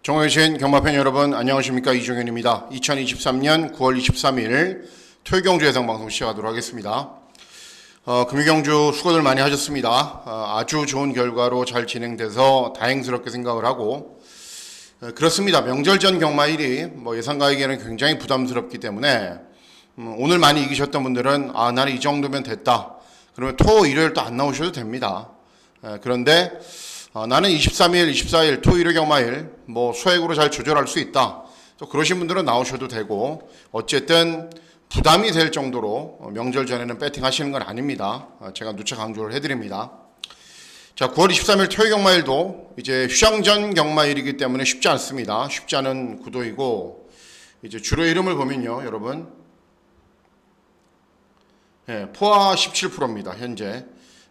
정호유신 경마팬 여러분 안녕하십니까, 이종현입니다. 2023년 9월 23일 토요경주 예상방송 시작하도록 하겠습니다. 금요경주 수고들 많이 하셨습니다. 아주 좋은 결과로 잘 진행돼서 다행스럽게 생각을 하고, 그렇습니다. 명절 전 경마일이 예상가에게는 굉장히 부담스럽기 때문에 오늘 많이 이기셨던 분들은 나는 이 정도면 됐다, 그러면 토 일요일 또 안 나오셔도 됩니다. 그런데 나는 23일, 24일 토 일요 경마일 소액으로 잘 조절할 수 있다, 또 그러신 분들은 나오셔도 되고, 어쨌든 부담이 될 정도로 명절 전에는 배팅 하시는 건 아닙니다. 제가 누차 강조를 해드립니다. 자, 9월 23일 토요 경마일도 이제 휴장전 경마일이기 때문에 쉽지 않습니다. 쉽지 않은 구도이고, 이제 주로 이름을 보면요, 여러분, 포화 17%입니다, 현재.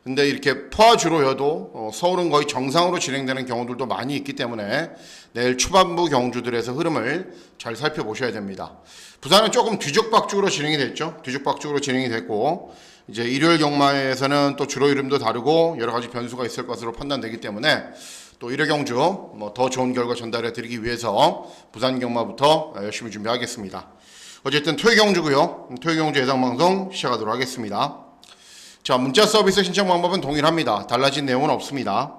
근데 이렇게 포화 주로여도 서울은 거의 정상으로 진행되는 경우들도 많이 있기 때문에 내일 초반부 경주들에서 흐름을 잘 살펴보셔야 됩니다. 부산은 조금 뒤죽박죽으로 진행이 됐죠. 뒤죽박죽으로 진행이 됐고, 이제 일요일 경마에서는 또 주로 이름도 다르고 여러 가지 변수가 있을 것으로 판단되기 때문에 또 일요 경주 더 좋은 결과 전달해 드리기 위해서 부산 경마부터 열심히 준비하겠습니다. 어쨌든 토요 경주고요. 토요 경주 예상 방송 시작하도록 하겠습니다. 자, 문자 서비스 신청 방법은 동일합니다. 달라진 내용은 없습니다.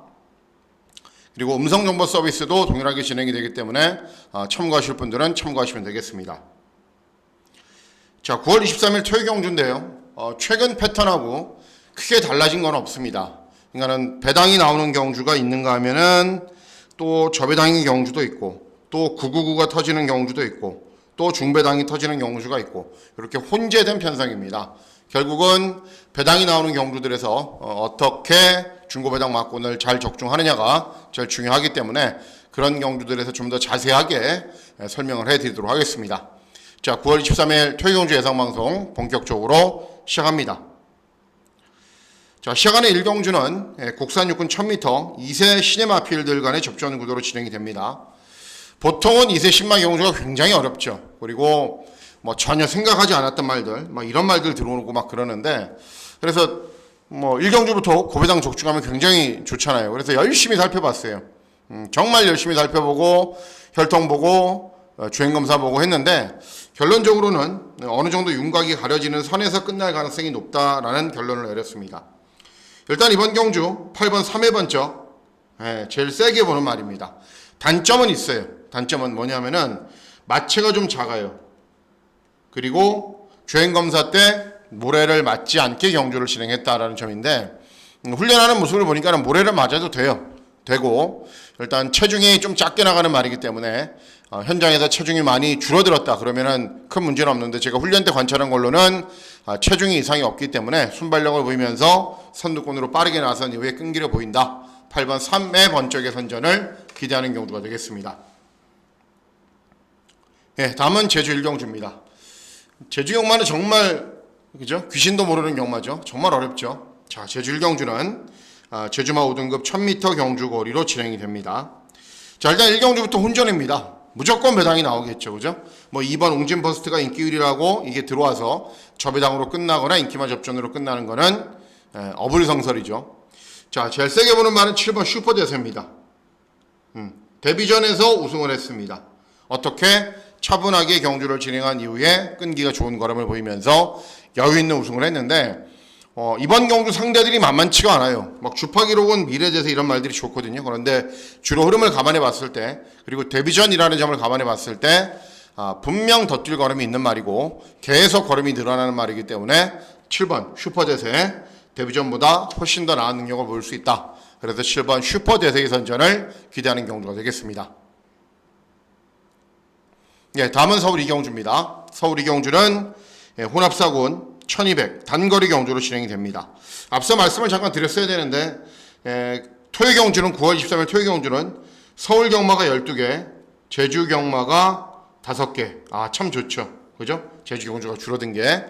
그리고 음성 정보 서비스도 동일하게 진행이 되기 때문에 참고하실 분들은 참고하시면 되겠습니다. 자, 9월 23일 토요 경주인데요. 최근 패턴하고 크게 달라진 건 없습니다. 그러니까는 배당이 나오는 경주가 있는가 하면은 또 저배당의 경주도 있고, 또 999가 터지는 경주도 있고, 또 중배당이 터지는 경주가 있고, 이렇게 혼재된 편성입니다. 결국은 배당이 나오는 경주들에서 어떻게 중고배당 막권을 잘 적중하느냐가 제일 중요하기 때문에 그런 경주들에서 좀 더 자세하게 설명을 해드리도록 하겠습니다. 자, 9월 23일 토요경주 예상방송 본격적으로 시작합니다. 자, 시작하는 1경주는 국산 육군 1000m 2세 시네마필들 간의 접전 구도로 진행이 됩니다. 보통은 2세 신마 경주가 굉장히 어렵죠. 그리고 전혀 생각하지 않았던 말들, 이런 말들 들어오고 그러는데, 그래서 1경주부터 고배당 적중하면 굉장히 좋잖아요. 그래서 열심히 살펴봤어요. 정말 열심히 살펴보고, 혈통 보고, 주행검사 보고 했는데, 결론적으로는 어느 정도 윤곽이 가려지는 선에서 끝날 가능성이 높다라는 결론을 내렸습니다. 일단 이번 경주 8번 3회 번쩍, 제일 세게 보는 말입니다. 단점은 있어요. 단점은 뭐냐면은 마체가 좀 작아요. 그리고 주행검사 때 모래를 맞지 않게 경주를 진행했다라는 점인데, 훈련하는 모습을 보니까 모래를 맞아도 되고, 일단 체중이 좀 작게 나가는 말이기 때문에 현장에서 체중이 많이 줄어들었다 그러면은 큰 문제는 없는데, 제가 훈련 때 관찰한 걸로는 체중이 이상이 없기 때문에 순발력을 보이면서 선두권으로 빠르게 나선 이후에 끈기를 보인다. 8번 3회 번쩍의 선전을 기대하는 경주가 되겠습니다. 다음은 제주 1경주입니다. 제주 경마는 정말, 그죠? 귀신도 모르는 경마죠. 정말 어렵죠. 자, 제주 1경주는 제주마 5등급 1000m 경주 거리로 진행이 됩니다. 자, 일단 1경주부터 혼전입니다. 무조건 배당이 나오겠죠. 그죠? 2번 웅진 버스트가 인기 1위라고 이게 들어와서 저배당으로 끝나거나 인기마 접전으로 끝나는 거는 어불성설이죠. 자, 제일 세게 보는 말은 7번 슈퍼대세입니다. 데뷔전에서 우승을 했습니다. 어떻게? 차분하게 경주를 진행한 이후에 끈기가 좋은 걸음을 보이면서 여유있는 우승을 했는데, 이번 경주 상대들이 만만치가 않아요. 주파 기록은 미래대세 이런 말들이 좋거든요. 그런데 주로 흐름을 감안해 봤을 때, 그리고 데뷔전이라는 점을 감안해 봤을 때 분명 더 뛸 걸음이 있는 말이고 계속 걸음이 늘어나는 말이기 때문에 7번 슈퍼대세, 데뷔전보다 훨씬 더 나은 능력을 보일 수 있다. 그래서 7번 슈퍼대세의 선전을 기대하는 경주가 되겠습니다. 다음은 서울 2경주입니다. 서울 2경주는 혼합사군 1200 단거리 경주로 진행이 됩니다. 앞서 말씀을 잠깐 드렸어야 되는데, 토요 경주는 9월 23일 토요 경주는 서울 경마가 12개, 제주 경마가 5개. 참 좋죠. 그죠? 제주 경주가 줄어든 게.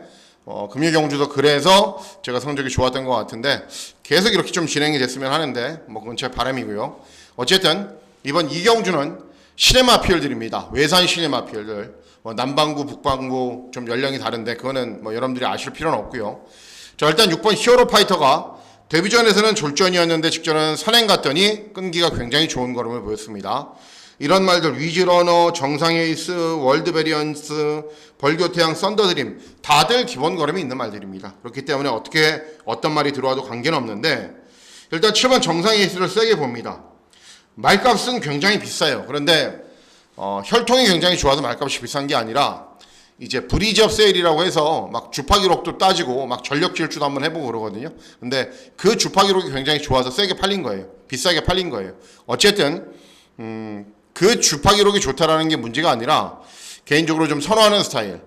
금요 경주도 그래서 제가 성적이 좋았던 것 같은데, 계속 이렇게 좀 진행이 됐으면 하는데, 그건 제 바람이고요. 어쨌든 이번 2경주는 시네마필들입니다. 외산 시네마필들. 남반구, 북반구 좀 연령이 다른데 그거는 여러분들이 아실 필요는 없고요. 자, 일단 6번 히어로 파이터가 데뷔전에서는 졸전이었는데 직전은 선행 갔더니 끈기가 굉장히 좋은 걸음을 보였습니다. 이런 말들 위즈러너, 정상에이스, 월드베리언스, 벌교태양, 썬더드림 다들 기본 걸음이 있는 말들입니다. 그렇기 때문에 어떤 말이 들어와도 관계는 없는데 일단 7번 정상에이스를 세게 봅니다. 말값은 굉장히 비싸요. 그런데 혈통이 굉장히 좋아서 말값이 비싼 게 아니라 이제 브리지업 세일이라고 해서 막 주파 기록도 따지고 막 전력 질주도 한번 해보고 그러거든요. 근데 그 주파 기록이 굉장히 좋아서 세게 팔린 거예요. 비싸게 팔린 거예요. 어쨌든 그 주파 기록이 좋다라는 게 문제가 아니라 개인적으로 좀 선호하는 스타일.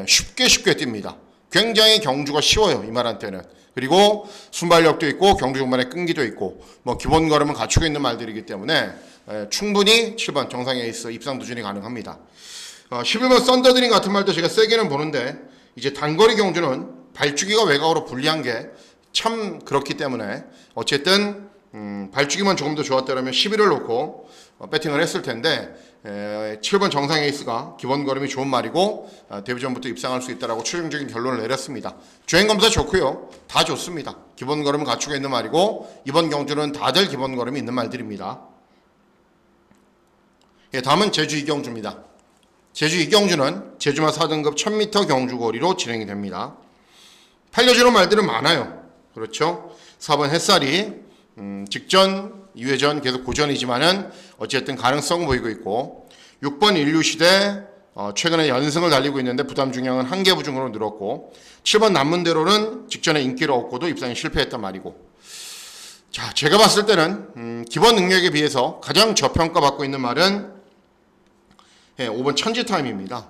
쉽게 뜁니다. 굉장히 경주가 쉬워요. 이 말한테는. 그리고 순발력도 있고 경주 중반에 끈기도 있고 뭐 기본 걸음은 갖추고 있는 말들이기 때문에 충분히 7번 정상 에이스 입상 도전이 가능합니다. 11번 썬더드림 같은 말도 제가 세게는 보는데 이제 단거리 경주는 발주기가 외곽으로 불리한 게 참 그렇기 때문에 어쨌든 발주기만 조금 더 좋았다면 11을 놓고 배팅을 했을 텐데 7번 정상 에이스가 기본 걸음이 좋은 말이고 데뷔전부터 입상할 수 있다라고 최종적인 결론을 내렸습니다. 주행검사 좋고요. 다 좋습니다. 기본 걸음을 갖추고 있는 말이고 이번 경주는 다들 기본 걸음이 있는 말들입니다. 다음은 제주 이경주입니다. 제주 이경주는 제주마 4등급 1000m 경주거리로 진행이 됩니다. 팔려주는 말들은 많아요. 그렇죠? 4번 햇살이 직전, 2회전 계속 고전이지만은 어쨌든 가능성 보이고 있고 6번 인류시대 최근에 연승을 달리고 있는데 부담 중량은 한개 부중으로 늘었고 7번 남문대로는 직전에 인기를 얻고도 입상에 실패했단 말이고 자 제가 봤을 때는 기본 능력에 비해서 가장 저평가받고 있는 말은 5번 천지타임입니다.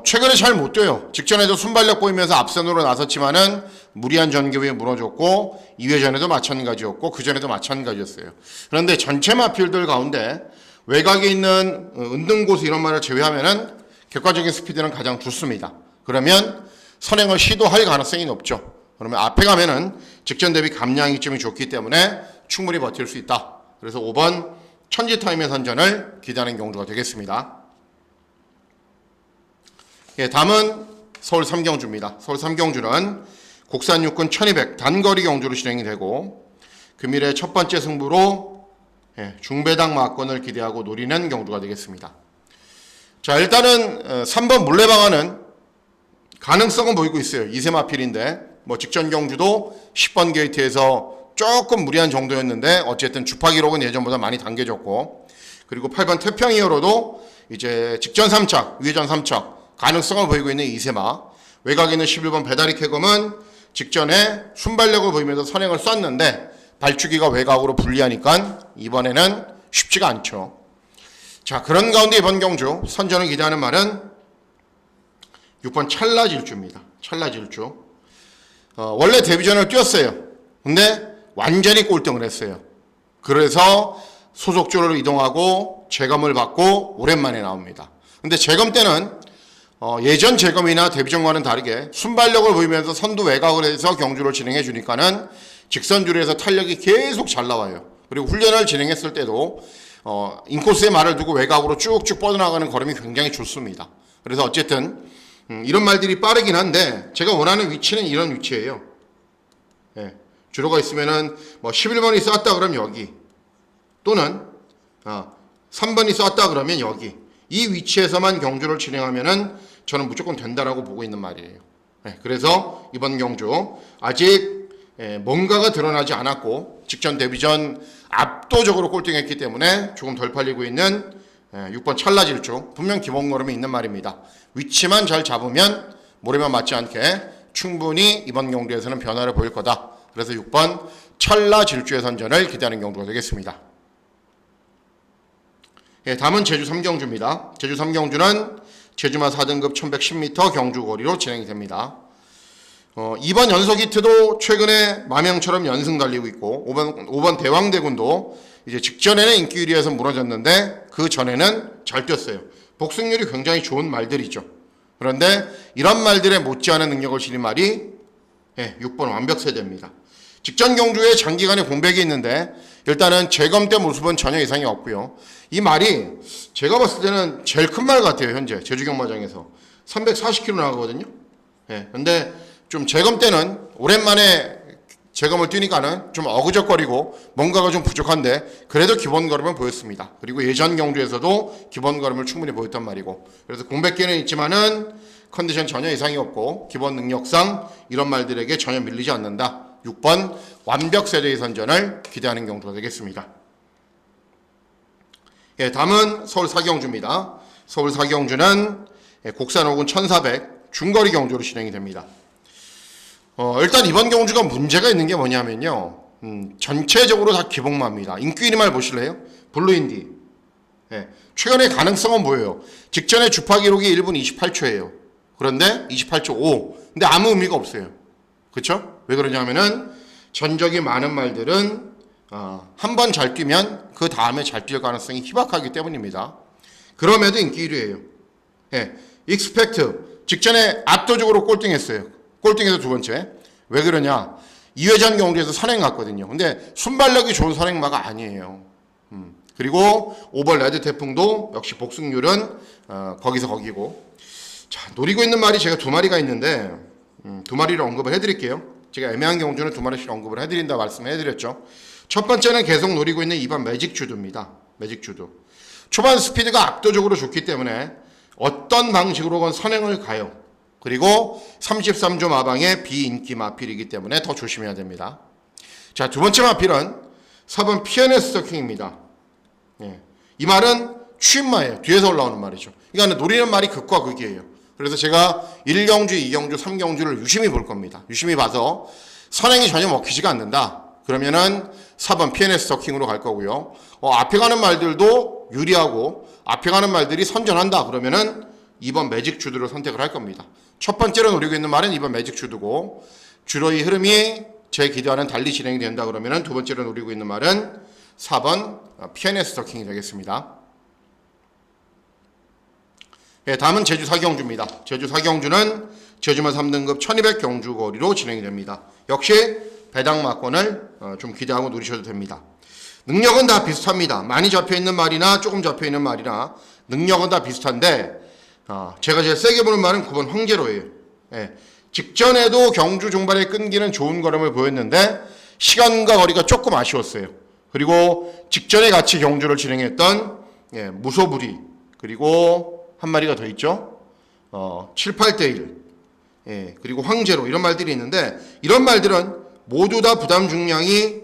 최근에 잘 못 뛰어요. 직전에도 순발력 보이면서 앞선으로 나섰지만은 무리한 전개부에 무너졌고 2회전에도 마찬가지였고 그전에도 마찬가지였어요. 그런데 전체 마필들 가운데 외곽에 있는 은등고수 이런 말을 제외하면은 객관적인 스피드는 가장 좋습니다. 그러면 선행을 시도할 가능성이 높죠. 그러면 앞에 가면은 직전 대비 감량이점이 좋기 때문에 충분히 버틸 수 있다. 그래서 5번 천지타임의 선전을 기대하는 경주가 되겠습니다. 다음은 서울 3경주입니다. 서울 3경주는 국산 육군 1200 단거리 경주로 진행이 되고 금일의 첫 번째 승부로 중배당 막권을 기대하고 노리는 경주가 되겠습니다. 자 일단은 3번 물레방아는 가능성은 보이고 있어요. 2세 마필인데 뭐 직전 경주도 10번 게이트에서 조금 무리한 정도였는데 어쨌든 주파 기록은 예전보다 많이 당겨졌고 그리고 8번 태평이어로도 이제 직전 3착, 2회전 3착 가능성을 보이고 있는 이세마 외곽에 있는 11번 배다리 캐검은 직전에 순발력을 보이면서 선행을 쐈는데 발주기가 외곽으로 불리하니까 이번에는 쉽지가 않죠. 자 그런 가운데 이번 경주 선전을 기대하는 말은 6번 찰나질주입니다. 찰나질주 원래 데뷔전을 뛰었어요. 근데 완전히 꼴등을 했어요. 그래서 소속주로 이동하고 재검을 받고 오랜만에 나옵니다. 근데 재검 때는 예전 재검이나 데뷔전과는 다르게 순발력을 보이면서 선두 외곽을 해서 경주를 진행해 주니까는 직선줄에서 탄력이 계속 잘 나와요. 그리고 훈련을 진행했을 때도 인코스에 말을 두고 외곽으로 쭉쭉 뻗어나가는 걸음이 굉장히 좋습니다. 그래서 어쨌든 이런 말들이 빠르긴 한데 제가 원하는 위치는 이런 위치예요. 주로가 있으면은 뭐 11번이 쐈다 그러면 여기 또는 3번이 쐈다 그러면 여기 이 위치에서만 경주를 진행하면은 저는 무조건 된다라고 보고 있는 말이에요. 그래서 이번 경주 아직 뭔가가 드러나지 않았고 직전 데뷔전 압도적으로 꼴등했기 때문에 조금 덜 팔리고 있는 6번 찰나질주 분명 기본 걸음이 있는 말입니다. 위치만 잘 잡으면 모래만 맞지 않게 충분히 이번 경주에서는 변화를 보일 거다. 그래서 6번 찰나질주의 선전을 기대하는 경주가 되겠습니다. 다음은 제주 3경주입니다. 제주 3경주는 제주마 4등급 1110m 경주거리로 진행이 됩니다. 이번 연속 히트도 최근에 마명처럼 연승 달리고 있고 5번 대왕대군도 이제 직전에는 인기 1위에서 무너졌는데 그 전에는 잘 뛰었어요. 복승률이 굉장히 좋은 말들이죠. 그런데 이런 말들에 못지않은 능력을 지닌 말이 6번 완벽세대입니다. 직전 경주에 장기간의 공백이 있는데 일단은 재검 때 모습은 전혀 이상이 없고요. 이 말이 제가 봤을 때는 제일 큰 말 같아요. 현재 제주 경마장에서 340km 나가거든요. 근데 좀 재검 때는 오랜만에 재검을 뛰니까는 좀 어그적거리고 뭔가가 좀 부족한데 그래도 기본 걸음은 보였습니다. 그리고 예전 경주에서도 기본 걸음을 충분히 보였단 말이고, 그래서 공백기는 있지만은 컨디션 전혀 이상이 없고 기본 능력상 이런 말들에게 전혀 밀리지 않는다. 6번 완벽 세대의 선전을 기대하는 경주가 되겠습니다. 예, 다음은 서울 사경주입니다. 서울 사경주는 곡산 5군 1400 중거리 경주로 진행이 됩니다. 일단 이번 경주가 문제가 있는 게 뭐냐면요. 전체적으로 다 기복마입니다. 인기리말 보실래요? 블루인디. 예, 최근에 가능성은 보여요. 직전에 주파 기록이 1분 28초예요. 그런데 28초 5. 근데 아무 의미가 없어요. 그렇죠? 왜 그러냐면은 전적이 많은 말들은 한 번 잘 뛰면 그 다음에 잘 뛸 가능성이 희박하기 때문입니다. 그럼에도 인기 1위예요. 예, 익스펙트 직전에 압도적으로 꼴등했어요. 꼴등에서 두 번째. 왜 그러냐? 2회전 경주에서 선행 갔거든요. 근데 순발력이 좋은 선행마가 아니에요. 그리고 5번 레드 태풍도 역시 복승률은 거기서 거기고. 자, 노리고 있는 말이 제가 두 마리가 있는데 두 마리를 언급을 해드릴게요. 제가 애매한 경주는 두 마리씩 언급을 해드린다 말씀을 해드렸죠. 첫 번째는 계속 노리고 있는 2번 매직주드입니다. 매직주드. 초반 스피드가 압도적으로 좋기 때문에 어떤 방식으로건 선행을 가요. 그리고 33조 마방의 비인기 마필이기 때문에 더 조심해야 됩니다. 자, 두 번째 마필은 4번 피어네스 서킹입니다. 예. 이 말은 추임마예요. 뒤에서 올라오는 말이죠. 그러니까 노리는 말이 극과 극이에요. 그래서 제가 1경주, 2경주, 3경주를 유심히 볼 겁니다. 유심히 봐서 선행이 전혀 먹히지가 않는다. 그러면은 4번 피어네스 서킹으로 갈 거고요. 앞에 가는 말들도 유리하고 앞에 가는 말들이 선전한다. 그러면은 2번 매직 주드를 선택을 할 겁니다. 첫 번째로 노리고 있는 말은 2번 매직 주드고, 주로의 흐름이 제 기대와는 달리 진행이 된다 그러면은 두 번째로 노리고 있는 말은 4번 피어네스 서킹이 되겠습니다. 예, 다음은 제주 사경주입니다. 제주 사경주는 제주마 3등급 1200 경주 거리로 진행이 됩니다. 역시 배당 막권을 좀 기대하고 누리셔도 됩니다. 능력은 다 비슷합니다. 많이 잡혀있는 말이나 조금 잡혀있는 말이나 능력은 다 비슷한데 제가 제일 세게 보는 말은 9번 황제로예요. 예, 직전에도 경주 종발의 끈기는 좋은 걸음을 보였는데 시간과 거리가 조금 아쉬웠어요. 그리고 직전에 같이 경주를 진행했던 무소부리, 그리고 한 마리가 더 있죠. 7, 8대1 예, 그리고 황제로, 이런 말들이 있는데 이런 말들은 모두 다 부담 중량이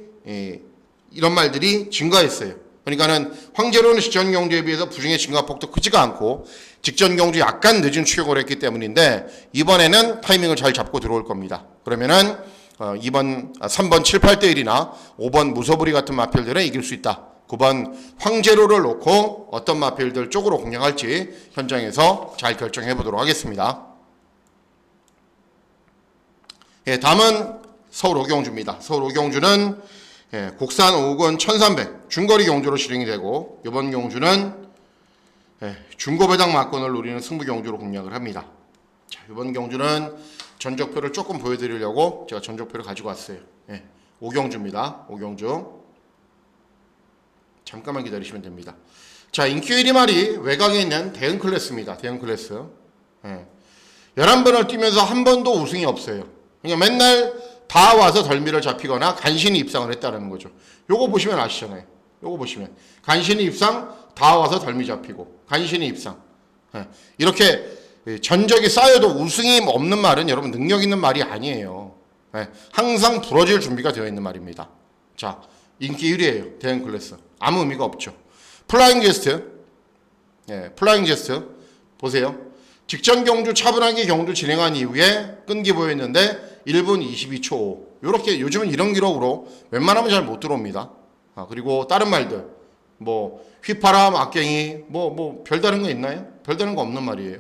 이런 말들이 증가했어요. 그러니까는 황제로는 직전 경주에 비해서 부중의 증가폭도 크지가 않고 직전 경주 약간 늦은 추격을 했기 때문인데 이번에는 타이밍을 잘 잡고 들어올 겁니다. 그러면은 3번 7, 8대1이나 5번 무소부리 같은 마필들은 이길 수 있다. 9번 황제로를 놓고 어떤 마필들 쪽으로 공략할지 현장에서 잘 결정해 보도록 하겠습니다. 예, 다음은 서울 오경주입니다. 서울 오경주는 곡산 5군 1300 중거리 경주로 진행이 되고, 이번 경주는 중고배당 막권을 노리는 승부 경주로 공략을 합니다. 자, 이번 경주는 전적표를 조금 보여드리려고 제가 전적표를 가지고 왔어요. 오경주입니다. 오경주. 잠깐만 기다리시면 됩니다. 자, 인기 1위 말이 외곽에 있는 대응 클래스입니다. 대응 클래스. 11번을 뛰면서 한 번도 우승이 없어요. 그러니까 맨날 다 와서 덜미를 잡히거나 간신히 입상을 했다는 거죠. 요거 보시면 아시잖아요. 요거 보시면 간신히 입상, 다 와서 덜미 잡히고 간신히 입상. 이렇게 전적이 쌓여도 우승이 없는 말은 여러분 능력 있는 말이 아니에요. 항상 부러질 준비가 되어 있는 말입니다. 자, 인기 1위예요. 대응 클래스. 아무 의미가 없죠. 플라잉 제스트. 플라잉 제스트. 보세요. 직전 경주 차분하게 경주 진행한 이후에 끈기 보였는데 1분 22초 5. 요렇게 요즘은 이런 기록으로 웬만하면 잘 못 들어옵니다. 그리고 다른 말들. 뭐 휘파람, 악갱이 뭐 별다른 거 있나요? 별다른 거 없는 말이에요.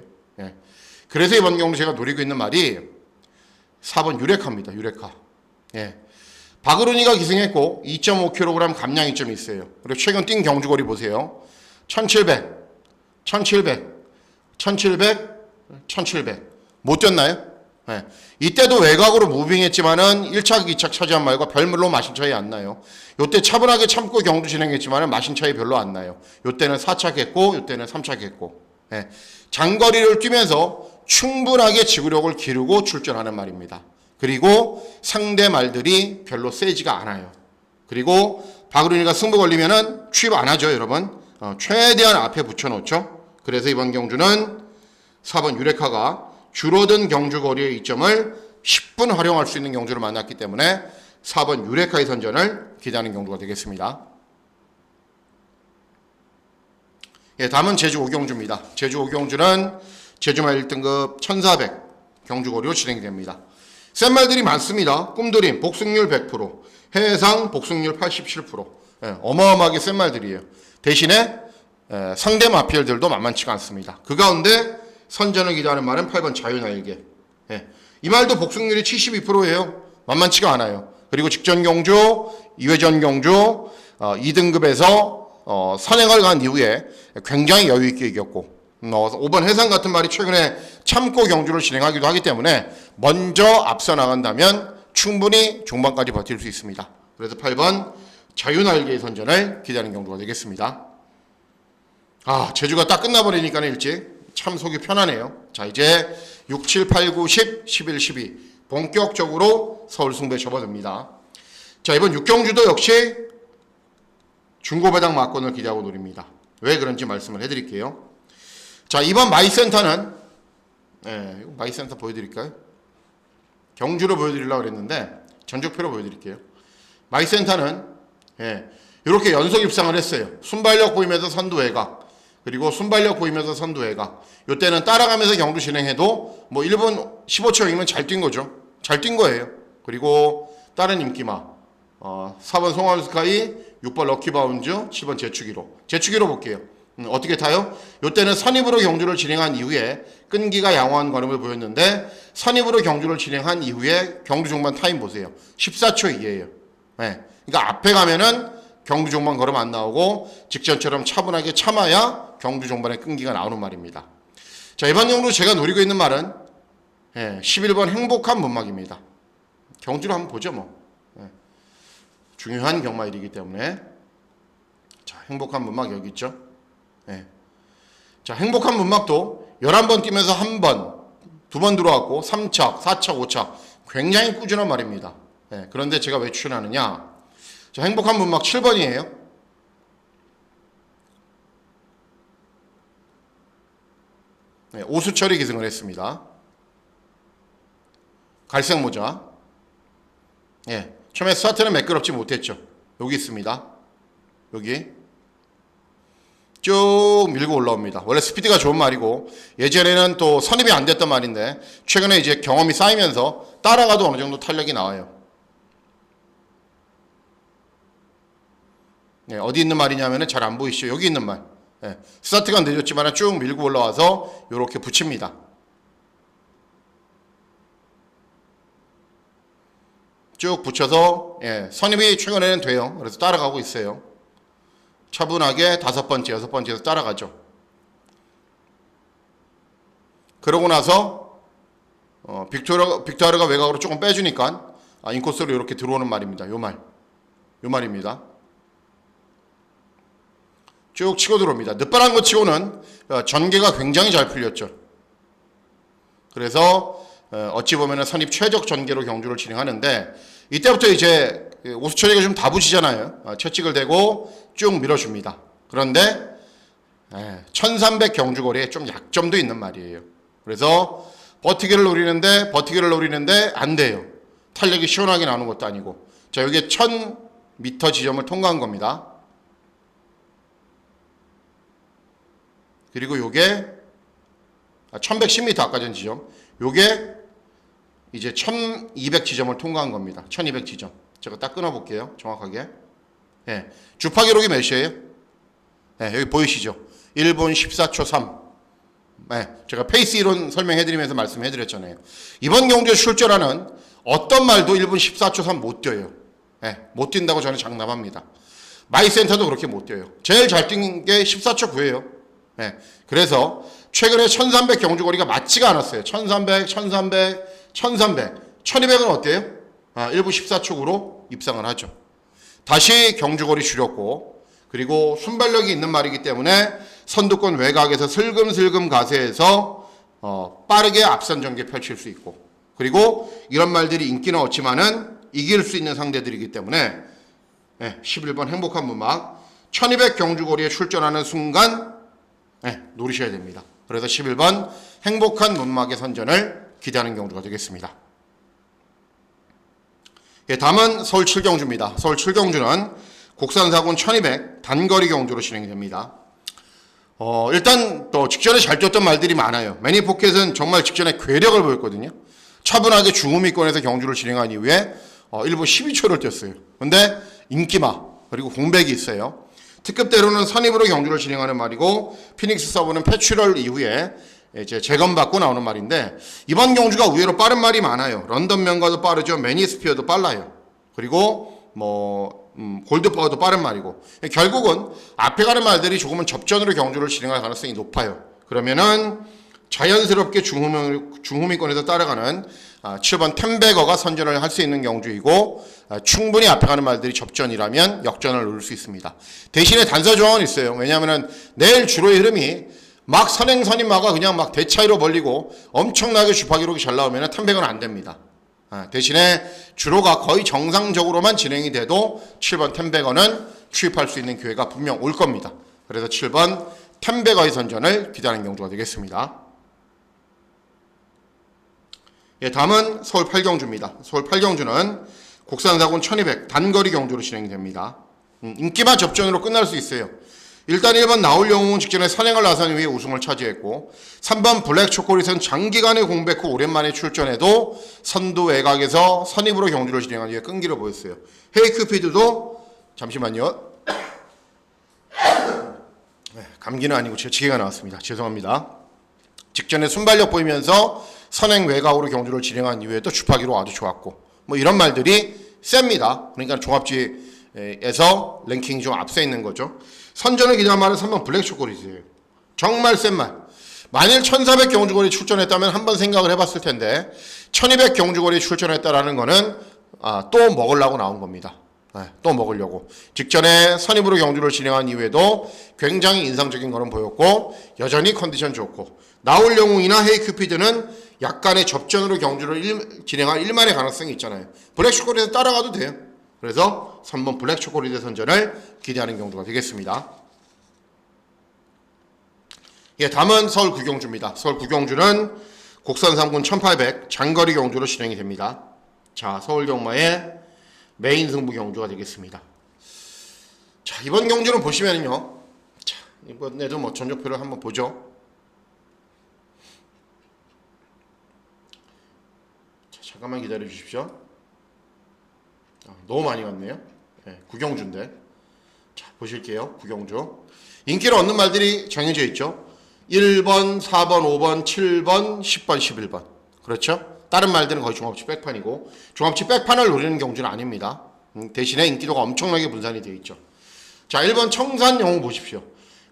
그래서 이번 경주 제가 노리고 있는 말이 4번 유레카입니다. 유레카. 박으로니가 기승했고 2.5kg 감량 이점이 있어요. 그리고 최근 뛴 경주거리 보세요. 1700, 1700, 1700, 1700. 못 뛰었나요? 이때도 외곽으로 무빙했지만은 1차, 2차 차지한 말과 별로 마신 차이 안 나요. 요때 차분하게 참고 경주 진행했지만은 마신 차이 별로 안 나요. 요때는 4차 했고, 요때는 3차 했고. 장거리를 뛰면서 충분하게 지구력을 기르고 출전하는 말입니다. 그리고 상대 말들이 별로 세지가 않아요. 그리고 박으로니가 승부 걸리면은 취입 안 하죠, 여러분. 최대한 앞에 붙여놓죠. 그래서 이번 경주는 4번 유레카가 줄어든 경주 거리의 이점을 10분 활용할 수 있는 경주를 만났기 때문에 4번 유레카의 선전을 기대하는 경주가 되겠습니다. 예, 다음은 제주 5경주입니다. 제주 5경주는 제주말 1등급 1400 경주거리로 진행이 됩니다. 센 말들이 많습니다. 꿈드림 복승률 100%, 해상 복승률 87%. 예, 어마어마하게 센 말들이에요. 대신에 상대 마피엘들도 만만치가 않습니다. 그 가운데 선전을 기대하는 말은 8번 자유날개. 예, 이 말도 복승률이 72%예요. 만만치가 않아요. 그리고 직전 경주, 2회전 경주 2등급에서 선행을 간 이후에 굉장히 여유 있게 이겼고 5번 해상 같은 말이 최근에 참고 경주를 진행하기도 하기 때문에 먼저 앞서 나간다면 충분히 종반까지 버틸 수 있습니다. 그래서 8번 자유날개의 선전을 기대하는 경주가 되겠습니다. 제주가 딱 끝나버리니까 일찍 참 속이 편하네요. 자, 이제 6, 7, 8, 9, 10, 11, 12 본격적으로 서울 승부에 접어듭니다. 자, 이번 6경주도 역시 중고배당 막권을 기대하고 노립니다. 왜 그런지 말씀을 해드릴게요. 자, 이번 마이센터는 마이센터 보여드릴까요? 경주로 보여드리려고 그랬는데 전적표로 보여드릴게요. 마이센터는 이렇게 연속 입상을 했어요. 순발력 보이면서 선두 외곽, 그리고 순발력 보이면서 선두 외곽. 이때는 따라가면서 경주 진행해도 뭐 1분 15초이면 잘 뛴 거죠. 잘 뛴 거예요. 그리고 다른 인기마 4번 송환스카이, 6번 럭키바운즈, 7번 제추기로 볼게요. 어떻게 타요? 이때는 선입으로 경주를 진행한 이후에 끈기가 양호한 걸음을 보였는데 선입으로 경주를 진행한 이후에 경주 종반 타임 보세요. 14초 2예요. 그러니까 앞에 가면은 경주 종반 걸음 안 나오고 직전처럼 차분하게 참아야 경주 종반의 끈기가 나오는 말입니다. 자, 이번 경주 제가 노리고 있는 말은 11번 행복한 문막입니다. 경주를 한번 보죠 뭐. 중요한 경마일이기 때문에. 자, 행복한 문막 여기 있죠. 자, 행복한 문막도 11번 뛰면서 1번, 2번 들어왔고 3착, 4착, 5착 굉장히 꾸준한 말입니다. 그런데 제가 왜 추천하느냐? 자, 행복한 문막 7번이에요. 오수철이 기승을 했습니다. 갈색 모자. 처음에 스타트는 매끄럽지 못했죠. 여기 있습니다. 여기 쭉 밀고 올라옵니다. 원래 스피드가 좋은 말이고 예전에는 또 선입이 안 됐던 말인데 최근에 이제 경험이 쌓이면서 따라가도 어느 정도 탄력이 나와요. 어디 있는 말이냐면 잘 안 보이시죠? 여기 있는 말. 스타트가 늦었지만 쭉 밀고 올라와서 이렇게 붙입니다. 쭉 붙여서 선입이 최근에는 돼요. 그래서 따라가고 있어요. 차분하게 5번째, 6번째에서 따라가죠. 그러고 나서 빅토르가 외곽으로 조금 빼주니까 인코스로 이렇게 들어오는 말입니다. 요 말입니다. 쭉 치고 들어옵니다. 늦바란 거 치고는 전개가 굉장히 잘 풀렸죠. 그래서 어찌 보면 선입 최적 전개로 경주를 진행하는데 이때부터 이제 오수철이가 좀 다부지잖아요. 채찍을 대고 쭉 밀어줍니다. 그런데 1300 경주거리에 좀 약점도 있는 말이에요. 그래서 버티기를 노리는데 안 돼요. 탄력이 시원하게 나오는 것도 아니고. 자, 여기에 1000m 지점을 통과한 겁니다. 그리고 요게 1110m 아까 전 지점. 요게 이제 1200 지점을 통과한 겁니다. 1200 지점. 제가 딱 끊어볼게요. 정확하게. 주파 기록이 몇이에요? 여기 보이시죠? 1분 14초 3. 제가 페이스 이론 설명해드리면서 말씀해드렸잖아요. 이번 경주에 출전하는 어떤 말도 1분 14초 3 못 뛰어요. 못 뛴다고 저는 장담합니다. 마이센터도 그렇게 못 뛰어요. 제일 잘 뛴 게 14초 9예요. 그래서 최근에 1300 경주거리가 맞지가 않았어요. 1300, 1200은 어때요? 1분 14초로 입상을 하죠. 다시 경주거리 줄였고, 그리고 순발력이 있는 말이기 때문에 선두권 외곽에서 슬금슬금 가세해서 빠르게 앞선 전개 펼칠 수 있고, 그리고 이런 말들이 인기는 없지만은 이길 수 있는 상대들이기 때문에 11번 행복한 문막 1200 경주거리에 출전하는 순간 노리셔야 됩니다. 그래서 11번 행복한 문막의 선전을 기대하는 경주가 되겠습니다. 다음은 서울 7경주입니다. 서울 7경주는 국산사군 1200 단거리 경주로 진행이 됩니다. 일단 또 직전에 잘 뛰었던 말들이 많아요. 매니포켓은 정말 직전에 괴력을 보였거든요. 차분하게 중후미권에서 경주를 진행한 이후에 1분 12초를 뛰었어요. 근데 인기마 그리고 공백이 있어요. 특급대로는 선입으로 경주를 진행하는 말이고 피닉스 서브는 패츄럴 이후에 이제 재검받고 나오는 말인데 이번 경주가 의외로 빠른 말이 많아요. 런던 명가도 빠르죠. 매니스피어도 빨라요. 그리고 골드파워도 빠른 말이고 결국은 앞에 가는 말들이 조금은 접전으로 경주를 진행할 가능성이 높아요. 그러면은 자연스럽게 중후미권에서 따라가는 7번 템베거가 선전을 할 수 있는 경주이고 충분히 앞에 가는 말들이 접전이라면 역전을 노릴 수 있습니다. 대신에 단서 조항은 있어요. 왜냐하면 내일 주로의 흐름이 막 선행선임마가 그냥 막 대차이로 벌리고 엄청나게 주파 기록이 잘 나오면 템베거는 안 됩니다. 대신에 주로가 거의 정상적으로만 진행이 돼도 7번 템베거는 추입할 수 있는 기회가 분명 올 겁니다. 그래서 7번 템베거의 선전을 기대하는 경주가 되겠습니다. 다음은 서울 8경주입니다. 서울 8경주는 국산사군 1200 단거리 경주로 진행이 됩니다. 인기만 접전으로 끝날 수 있어요. 일단 1번 나올 영웅은 직전에 선행을 나선 이후에 우승을 차지했고 3번 블랙 초콜릿은 장기간의 공백 후 오랜만에 출전해도 선두 외곽에서 선입으로 경주를 진행한 이후에 끈기를 보였어요. 헤이큐피드도 잠시만요. 감기는 아니고 제 지게가 나왔습니다. 죄송합니다. 직전에 순발력 보이면서 선행 외곽으로 경주를 진행한 이후에도 주파기로 아주 좋았고 이런 말들이 셉니다. 그러니까 종합지에서 랭킹이 좀 앞서 있는 거죠. 선전을 기대한 말은 3번 블랙 초콜릿이에요. 정말 센 말. 만일 1400 경주거리 출전했다면 한번 생각을 해봤을 텐데 1200 경주거리 출전했다라는 거는 또 먹으려고 나온 겁니다. 또 먹으려고. 직전에 선입으로 경주를 진행한 이후에도 굉장히 인상적인 거는 보였고 여전히 컨디션 좋고 나올 영웅이나 헤이큐피드는 약간의 접전으로 경주를 진행할 일만의 가능성이 있잖아요. 블랙 초콜릿에 따라가도 돼요. 그래서 3번 블랙 초콜릿의 선전을 기대하는 경주가 되겠습니다. 다음은 서울 9경주입니다. 서울 9경주는 국산 3군 1800 장거리 경주로 진행이 됩니다. 자, 서울 경마의 메인 승부 경주가 되겠습니다. 자, 이번 경주는 보시면요. 자, 이번에도 전적표를 한번 보죠. 자, 잠깐만 기다려 주십시오. 너무 많이 왔네요. 9경주인데. 자, 보실게요. 9경주. 인기를 얻는 말들이 정해져 있죠. 1번, 4번, 5번, 7번, 10번, 11번. 그렇죠? 다른 말들은 거의 종합치 백판이고 종합치 백판을 노리는 경주는 아닙니다. 대신에 인기도가 엄청나게 분산이 되어 있죠. 자, 1번 청산 영웅 보십시오.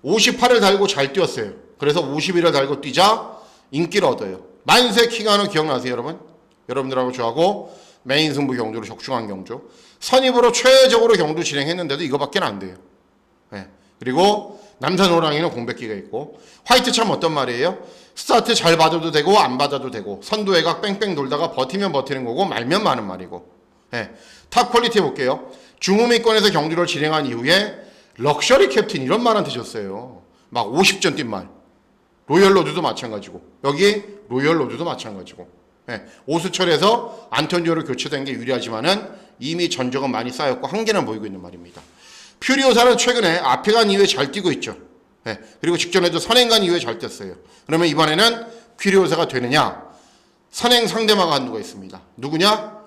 58을 달고 잘 뛰었어요. 그래서 51을 달고 뛰자 인기를 얻어요. 만세 킹하는 기억나세요, 여러분? 여러분들하고 저하고 메인 승부 경주로 적중한 경주. 선입으로 최적으로 경주 진행했는데도 이거밖에 안 돼요. 그리고 남산 호랑이는 공백기가 있고 화이트 참 어떤 말이에요? 스타트 잘 받아도 되고 안 받아도 되고 선두 외곽 뺑뺑 돌다가 버티면 버티는 거고 말면 마는 말이고. 탑 퀄리티 볼게요. 중후미권에서 경주를 진행한 이후에 럭셔리 캡틴 이런 말한테 줬어요. 막 50전 뛴 말. 로열 로드도 마찬가지고 여기 로열 로드도 마찬가지고. 오수철에서 안토니오로 교체된 게 유리하지만은 이미 전적은 많이 쌓였고 한계는 보이고 있는 말입니다. 퓨리오사는 최근에 앞에 간 이후에 잘 뛰고 있죠. 그리고 직전에도 선행 간 이후에 잘 뛰었어요. 그러면 이번에는 퓨리오사가 되느냐? 선행 상대마가 누가 있습니다. 누구냐?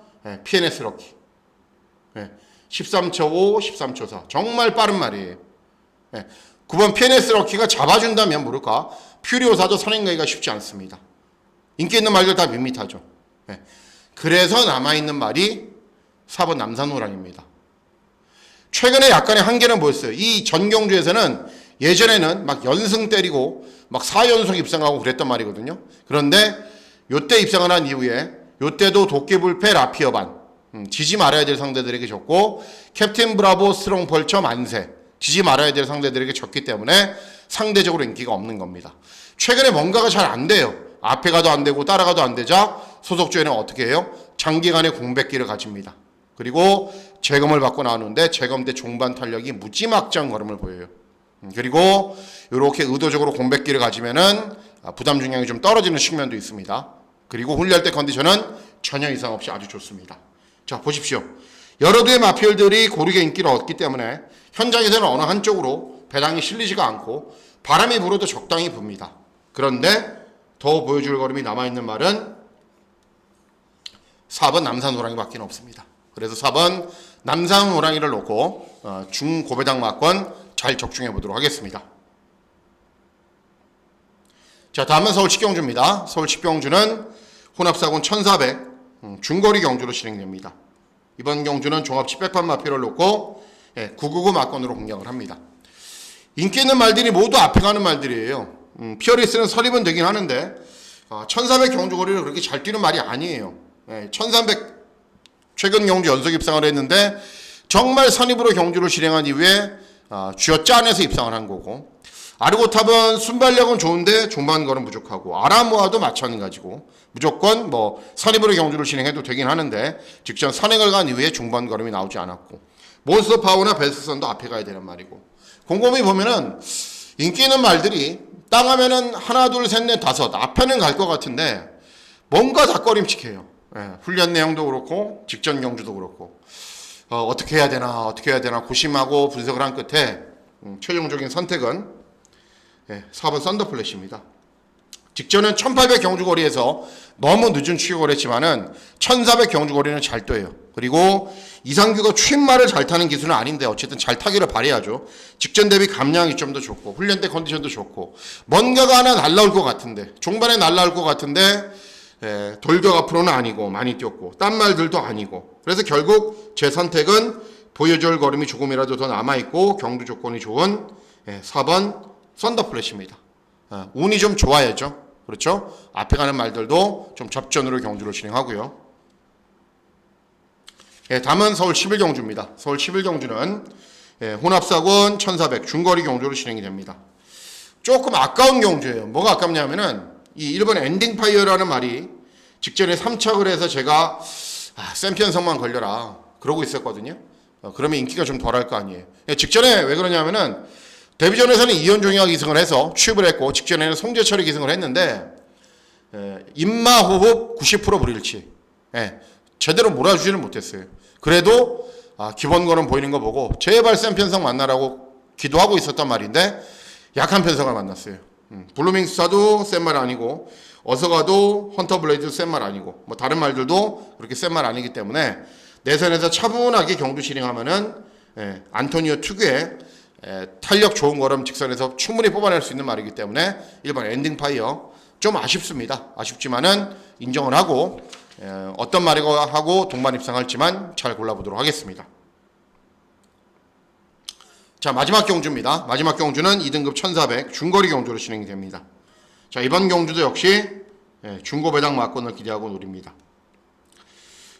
PNS 럭키. 13초 5, 13초 4. 정말 빠른 말이에요. 9번 PNS 럭키가 잡아준다면 모를까? 퓨리오사도 선행 가기가 쉽지 않습니다. 인기 있는 말들 다 밋밋하죠. 그래서 남아있는 말이 4번 남산호랑입니다. 최근에 약간의 한계는 뭐였어요? 이 전경주에서는 예전에는 막 연승 때리고 막 4연속 입상하고 그랬단 말이거든요. 그런데 요때 입상을 한 이후에 요때도 도끼불패 라피어반 지지 말아야 될 상대들에게 졌고 캡틴 브라보 스트롱 벌처 만세 지지 말아야 될 상대들에게 졌기 때문에 상대적으로 인기가 없는 겁니다. 최근에 뭔가가 잘 안 돼요. 앞에 가도 안 되고 따라가도 안 되자 소속주에는 어떻게 해요? 장기간의 공백기를 가집니다. 그리고 재검을 받고 나오는데 재검 때 종반 탄력이 무지막지한 걸음을 보여요. 그리고 이렇게 의도적으로 공백기를 가지면은 부담 중량이 좀 떨어지는 측면도 있습니다. 그리고 훈련 때 컨디션은 전혀 이상 없이 아주 좋습니다. 자, 보십시오. 여러 대의 마필들이 고르게 인기를 얻기 때문에 현장에서는 어느 한쪽으로 배당이 실리지가 않고 바람이 불어도 적당히 붑니다. 그런데 더 보여줄 걸음이 남아있는 말은 4번 남산 호랑이밖에 없습니다. 그래서 4번 남산 호랑이를 놓고 중고배당 막권 잘 적중해 보도록 하겠습니다. 자, 다음은 서울 칙경주입니다. 서울 칙경주는 혼합사군 1400 중거리 경주로 진행됩니다. 이번 경주는 종합 700판 마필을 놓고 999 막권으로 공략을 합니다. 인기 있는 말들이 모두 앞에 가는 말들이에요. 피어리스는 설립은 되긴 하는데 1400 경주거리를 그렇게 잘 뛰는 말이 아니에요. 1300 최근 경주 연속 입상을 했는데 정말 선입으로 경주를 진행한 이후에 쥐어짜내서 입상을 한 거고, 아르고탑은 순발력은 좋은데 종반걸음 부족하고, 아라모아도 마찬가지고 무조건 선입으로 경주를 진행해도 되긴 하는데 직전 선행을 간 이후에 종반걸음이 나오지 않았고, 몬스터 파워나 벨스선도 앞에 가야 되는 말이고, 곰곰이 보면은 인기 있는 말들이 땅 하면은 하나 둘 셋 넷 다섯 앞에는 갈 것 같은데 뭔가 다 꺼림칙해요. 훈련 내용도 그렇고 직전 경주도 그렇고 어떻게 해야 되나 고심하고 분석을 한 끝에 최종적인 선택은 4번 썬더플래시입니다. 직전엔 1800 경주거리에서 너무 늦은 추격을 했지만은 1400 경주거리는 잘 떠요. 그리고 이상규가 추임말을 잘 타는 기술은 아닌데 어쨌든 잘 타기를 바라야죠. 직전 대비 감량이 좀 더 좋고 훈련 때 컨디션도 좋고 뭔가가 하나 날라올 것 같은데, 종반에 날라올 것 같은데 돌격 앞으로는 아니고 많이 뛰었고 딴 말들도 아니고, 그래서 결국 제 선택은 보여줄 걸음이 조금이라도 더 남아있고 경주 조건이 좋은 4번 썬더플래시입니다. 운이 좀 좋아야죠. 그렇죠? 앞에 가는 말들도 좀 접전으로 경주를 진행하고요. 다음은 서울 11경주입니다. 서울 11경주는 혼합사군 1400 중거리 경주로 진행이 됩니다. 조금 아까운 경주예요. 뭐가 아깝냐면은 이 1번 엔딩파이어라는 말이 직전에 3착을 해서 제가 샘피언성만 걸려라 그러고 있었거든요. 그러면 인기가 좀 덜할 거 아니에요. 직전에 왜 그러냐면은 데뷔전에서는 이현종이가 기승을 해서 취입을 했고 직전에는 송재철이 기승을 했는데 입마호흡 90% 불일치, 제대로 몰아주지는 못했어요. 그래도 기본 거는 보이는 거 보고 제발 센 편성 만나라고 기도하고 있었단 말인데 약한 편성을 만났어요. 블루밍 스타도 센 말 아니고 어서가도 헌터 블레이드 센 말 아니고 다른 말들도 그렇게 센 말 아니기 때문에 내선에서 차분하게 경주 진행하면은 안토니오 특유의 탄력 좋은 걸음 직선에서 충분히 뽑아낼 수 있는 말이기 때문에 1번 엔딩 파이어 좀 아쉽습니다. 아쉽지만은 인정을 하고 어떤 말이고 하고 동반 입상할지만 잘 골라보도록 하겠습니다. 자, 마지막 경주입니다. 마지막 경주는 2등급 1400 중거리 경주로 진행이 됩니다. 자, 이번 경주도 역시 중고 배당 막권을 기대하고 노립니다.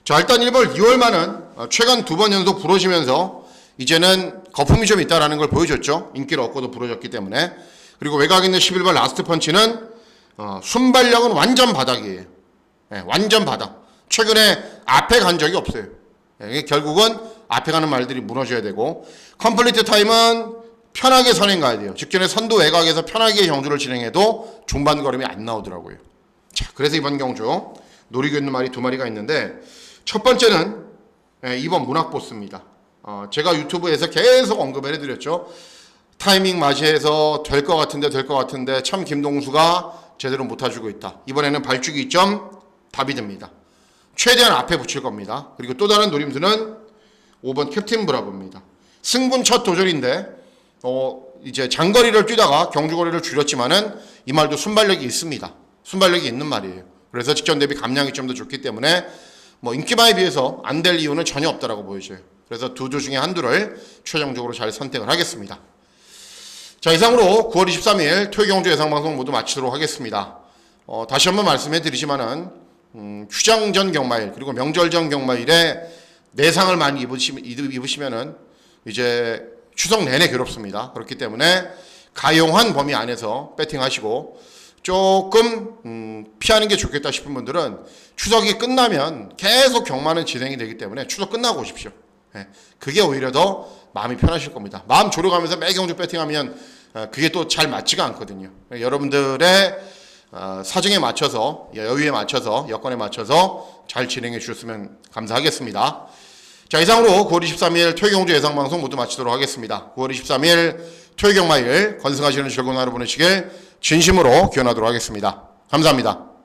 자, 일단 1번 2월만은 최근 2번 연속 부러지면서 이제는 거품이 좀 있다라는 걸 보여줬죠. 인기를 얻고도 부러졌기 때문에. 그리고 외곽 있는 11번 라스트 펀치는 순발력은 완전 바닥이에요. 완전 바닥. 최근에 앞에 간 적이 없어요. 결국은 앞에 가는 말들이 무너져야 되고, 컴플리트 타임은 편하게 선행 가야 돼요. 직전에 선도 외곽에서 편하게 경주를 진행해도 중반 걸음이 안 나오더라고요. 자, 그래서 이번 경주 노리고 있는 말이 두 마리가 있는데, 첫 번째는 2번 문학보스입니다. 제가 유튜브에서 계속 언급을 해드렸죠. 타이밍 맞이해서 될 것 같은데 참 김동수가 제대로 못 타주고 있다. 이번에는 발주기 2점 답이 됩니다. 최대한 앞에 붙일 겁니다. 그리고 또 다른 노림수는 5번 캡틴 브라보입니다. 승분 첫 도전인데 이제 장거리를 뛰다가 경주거리를 줄였지만은 이 말도 순발력이 있습니다. 순발력이 있는 말이에요. 그래서 직전 대비 감량이 좀 더 좋기 때문에 인기마에 비해서 안 될 이유는 전혀 없다라고 보여져요. 그래서 두 조 중에 한두를 최종적으로 잘 선택을 하겠습니다. 자, 이상으로 9월 23일 토요 경주 예상방송 모두 마치도록 하겠습니다. 다시 한번 말씀해 드리지만은 휴장 전 경마일 그리고 명절 전 경마일에 내상을 많이 입으시면은 이제 추석 내내 괴롭습니다. 그렇기 때문에 가용한 범위 안에서 배팅하시고 조금 피하는 게 좋겠다 싶은 분들은 추석이 끝나면 계속 경마는 진행이 되기 때문에 추석 끝나고 오십시오. 예, 그게 오히려 더 마음이 편하실 겁니다. 마음 졸여가면서 매경주 배팅하면 그게 또 잘 맞지가 않거든요. 여러분들의 사정에 맞춰서, 여유에 맞춰서, 여건에 맞춰서 잘 진행해 주셨으면 감사하겠습니다. 자, 이상으로 9월 23일 토요경주 예상방송 모두 마치도록 하겠습니다. 9월 23일 토요경마일 건승하시는 즐거운 하루 보내시길 진심으로 기원하도록 하겠습니다. 감사합니다.